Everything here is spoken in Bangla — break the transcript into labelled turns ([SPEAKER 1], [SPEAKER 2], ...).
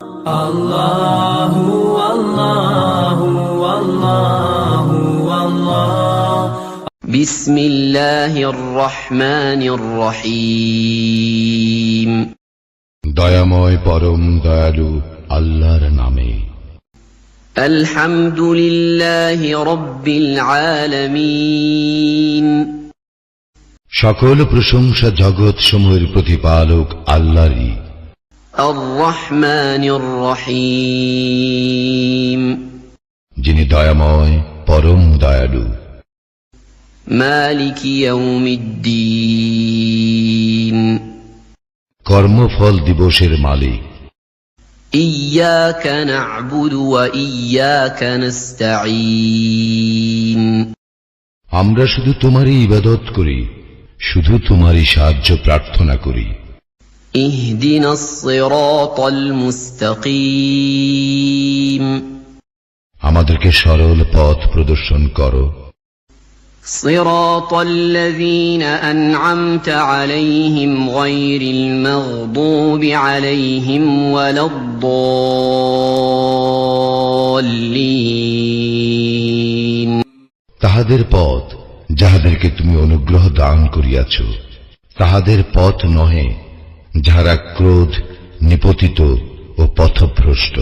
[SPEAKER 1] আল্লাহু আল্লাহু আল্লাহু আল্লাহ।
[SPEAKER 2] বিসমিল্লাহির রহমানির রহিম।
[SPEAKER 3] দয়াময় পরম দয়ালু আল্লাহর নামে।
[SPEAKER 2] আলহামদুলিল্লাহি রাব্বিল আলামিন।
[SPEAKER 3] সকল প্রশংসা জগৎ সমূহের প্রতিপালক আল্লাহরই।
[SPEAKER 2] আর রহমানির রহিম।
[SPEAKER 3] যিনি দয়াময় পরম দয়ালু।
[SPEAKER 2] মালিকি ইয়াউমিদ্দিন।
[SPEAKER 3] কর্মফল দিবসের মালিক।
[SPEAKER 2] ইয়্যাকা না'বুদু ওয়া ইয়্যাকা নাস্তাঈন।
[SPEAKER 3] আমরা শুধু তোমারই ইবাদত করি, শুধু তোমারই সাহায্য প্রার্থনা করি।
[SPEAKER 2] ইহদিনাস সিরাতাল মুস্তাকিম।
[SPEAKER 3] আমাদেরকে সরল পথ প্রদর্শন করো।
[SPEAKER 2] সিরাতাল্লাযীনা আন'আমতা আলাইহিম গায়রিল মাগদুবি আলাইহিম ওয়ালাদ-দাল্লিন।
[SPEAKER 3] তাহাদের পথ যাহাদেরকে তুমি অনুগ্রহ দান করিয়াছ, তাহাদের পথ নহে যাহারা ক্রোধ, নিপতিত ও পথভ্রষ্ট।